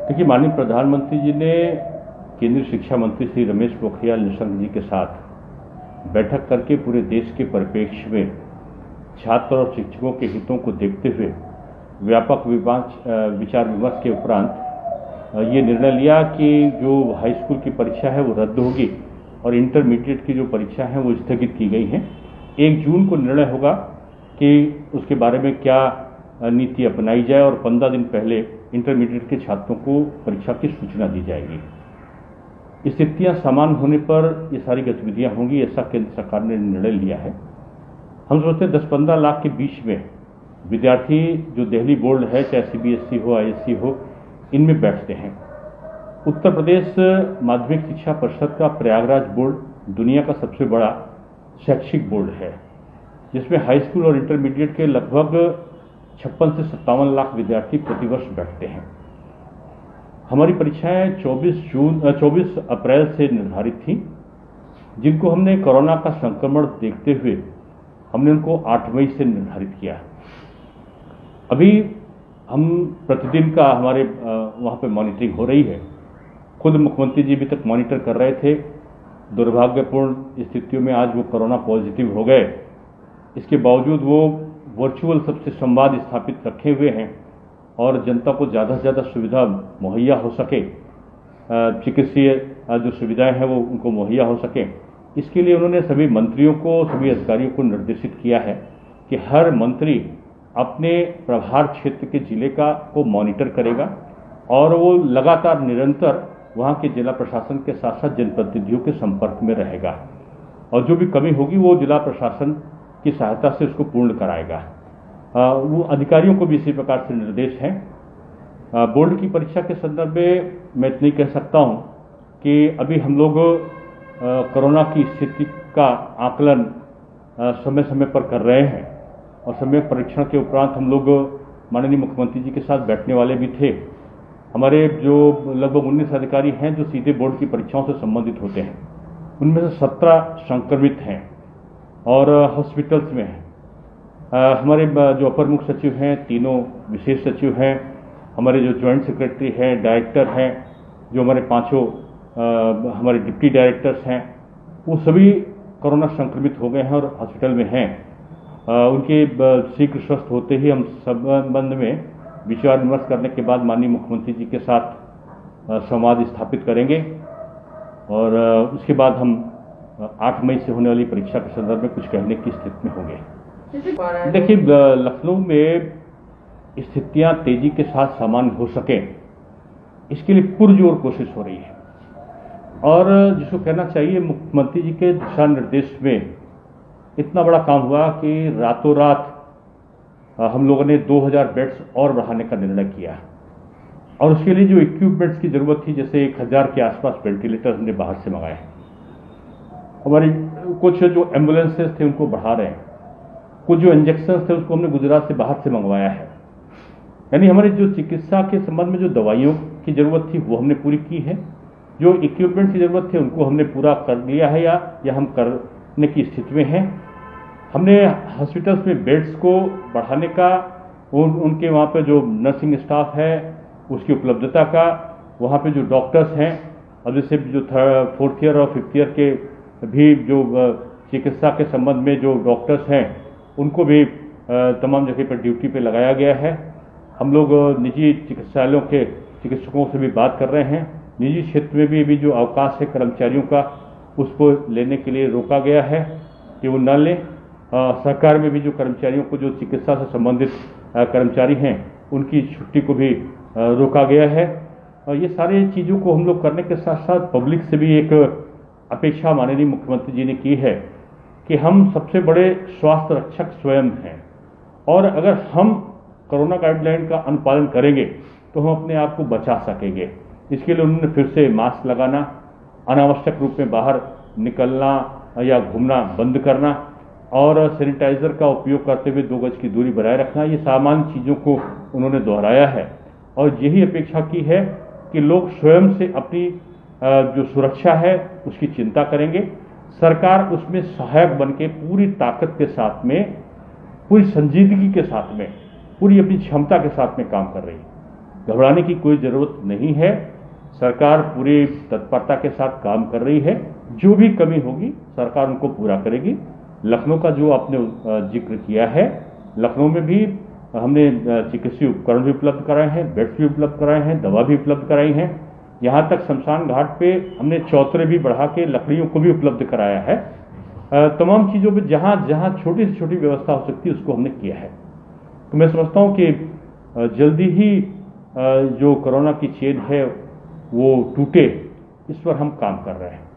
देखिए, माननीय प्रधानमंत्री जी ने केंद्रीय शिक्षा मंत्री श्री रमेश पोखरियाल निशंक जी के साथ बैठक करके पूरे देश के परिप्रेक्ष्य में छात्र और शिक्षकों के हितों को देखते हुए व्यापक विचार विमर्श के उपरांत ये निर्णय लिया कि जो हाई स्कूल की परीक्षा है वो रद्द होगी और इंटरमीडिएट की जो परीक्षा है वो स्थगित की गई हैं। 1 जून को निर्णय होगा कि उसके बारे में क्या नीति अपनाई जाए और 15 दिन पहले इंटरमीडिएट के छात्रों को परीक्षा की सूचना दी जाएगी। स्थितियां समान होने पर ये सारी गतिविधियां होंगी, ऐसा केंद्र सरकार ने निर्णय लिया है। हम सोचते हैं 10-15 लाख के बीच में विद्यार्थी जो दिल्ली बोर्ड है, चाहे सीबीएसई हो, आईएससी हो, इनमें बैठते हैं। उत्तर प्रदेश माध्यमिक शिक्षा परिषद का प्रयागराज बोर्ड दुनिया का सबसे बड़ा शैक्षिक बोर्ड है, जिसमें हाई स्कूल और इंटरमीडिएट के लगभग 56 से 57 लाख विद्यार्थी प्रतिवर्ष बैठते हैं। हमारी परीक्षाएं 24 अप्रैल से निर्धारित थी, जिनको हमने कोरोना का संक्रमण देखते हुए हमने उनको 8 मई से निर्धारित किया। अभी हम प्रतिदिन का हमारे वहाँ पे मॉनिटरिंग हो रही है। खुद मुख्यमंत्री जी अभी तक मॉनिटर कर रहे थे। दुर्भाग्यपूर्ण स्थितियों में आज वो कोरोना पॉजिटिव हो गए। इसके बावजूद वो वर्चुअल सबसे संवाद स्थापित रखे हुए हैं और जनता को ज़्यादा से ज़्यादा सुविधा मुहैया हो सके, चिकित्सीय जो सुविधाएं हैं वो उनको मुहैया हो सके, इसके लिए उन्होंने सभी मंत्रियों को, सभी अधिकारियों को निर्देशित किया है कि हर मंत्री अपने प्रभार क्षेत्र के जिले को मॉनिटर करेगा और वो लगातार निरंतर वहाँ के जिला प्रशासन के साथ साथ जनप्रतिनिधियों के संपर्क में रहेगा और जो भी कमी होगी वो जिला प्रशासन की सहायता से उसको पूर्ण कराएगा। वो अधिकारियों को भी इसी प्रकार से निर्देश हैं। बोर्ड की परीक्षा के संदर्भ में मैं इतना ही कह सकता हूँ कि अभी हम लोग कोरोना की स्थिति का आकलन समय समय पर कर रहे हैं और समय परीक्षण के उपरांत हम लोग माननीय मुख्यमंत्री जी के साथ बैठने वाले भी थे। हमारे जो लगभग 19 अधिकारी हैं जो सीधे बोर्ड की परीक्षाओं से संबंधित होते हैं, उनमें से 17 संक्रमित हैं और हॉस्पिटल्स में हैं। हमारे जो अपर मुख्य सचिव हैं, तीनों विशेष सचिव हैं, हमारे जो ज्वाइंट सेक्रेटरी हैं, डायरेक्टर हैं, जो हमारे 5 हमारे डिप्टी डायरेक्टर्स हैं, वो सभी कोरोना संक्रमित हो गए हैं और हॉस्पिटल में हैं। उनके शीघ्र स्वस्थ होते ही हम संबंध में विचार विमर्श करने के बाद माननीय मुख्यमंत्री जी के साथ संवाद स्थापित करेंगे और उसके बाद हम 8 मई से होने वाली परीक्षा के संदर्भ में कुछ कहने की स्थिति में होंगे। देखिए, लखनऊ में स्थितियां तेजी के साथ सामान्य हो सके, इसके लिए पुरजोर कोशिश हो रही है और जिसको कहना चाहिए मुख्यमंत्री जी के दिशा निर्देश में इतना बड़ा काम हुआ कि रातों रात हम लोगों ने 2000 बेड्स और बढ़ाने का निर्णय किया और उसके लिए जो इक्विपमेंट्स की जरूरत थी, जैसे 1000 के आसपास वेंटिलेटर हमने बाहर से मंगाए। हमारी कुछ जो एम्बुलेंसेस थे उनको बढ़ा रहे हैं, कुछ जो इंजेक्शन थे उसको हमने गुजरात से बाहर से मंगवाया है। यानी हमारी जो चिकित्सा के संबंध में जो दवाइयों की जरूरत थी वो हमने पूरी की है, जो इक्विपमेंट की जरूरत थी उनको हमने पूरा कर लिया है या हम करने की स्थिति में हैं। हमने हॉस्पिटल्स में बेड्स को बढ़ाने का, उनके वहाँ पे जो नर्सिंग स्टाफ है उसकी उपलब्धता का, वहाँ पे जो डॉक्टर्स हैं और जैसे जो 4th ईयर और 5th ईयर के भी जो चिकित्सा के संबंध में जो डॉक्टर्स हैं उनको भी तमाम जगह पर ड्यूटी पे लगाया गया है। हम लोग निजी चिकित्सालयों के चिकित्सकों से भी बात कर रहे हैं। निजी क्षेत्र में भी जो अवकाश है कर्मचारियों का, उसको लेने के लिए रोका गया है कि वो न लें। सरकार में भी जो कर्मचारियों को, जो चिकित्सा से संबंधित कर्मचारी हैं, उनकी छुट्टी को भी रोका गया है। और ये सारी चीज़ों को हम लोग करने के साथ साथ पब्लिक से भी एक अपेक्षा माननीय मुख्यमंत्री जी ने की है कि हम सबसे बड़े स्वास्थ्य रक्षक स्वयं हैं और अगर हम कोरोना गाइडलाइन का अनुपालन करेंगे तो हम अपने आप को बचा सकेंगे। इसके लिए उन्होंने फिर से मास्क लगाना, अनावश्यक रूप में बाहर निकलना या घूमना बंद करना और सैनिटाइजर का उपयोग करते हुए 2 गज की दूरी बनाए रखना, ये सामान्य चीज़ों को उन्होंने दोहराया है और यही अपेक्षा की है कि लोग स्वयं से अपनी जो सुरक्षा है उसकी चिंता करेंगे। सरकार उसमें सहायक बनके पूरी ताकत के साथ में, पूरी संजीदगी के साथ में, पूरी अपनी क्षमता के साथ में काम कर रही है। घबराने की कोई ज़रूरत नहीं है। सरकार पूरी तत्परता के साथ काम कर रही है। जो भी कमी होगी सरकार उनको पूरा करेगी। लखनऊ का जो आपने जिक्र किया है, लखनऊ में भी हमने चिकित्सीय उपकरण भी उपलब्ध कराए हैं, बेड्स भी उपलब्ध कराए हैं, दवा भी उपलब्ध कराई हैं। यहाँ तक शमशान घाट पे हमने चौतरे भी बढ़ा के लकड़ियों को भी उपलब्ध कराया है। तमाम चीज़ों पे जहाँ जहाँ छोटी से छोटी व्यवस्था हो सकती है उसको हमने किया है। तो मैं समझता हूँ कि जल्दी ही जो कोरोना की चेन है वो टूटे, इस पर हम काम कर रहे हैं।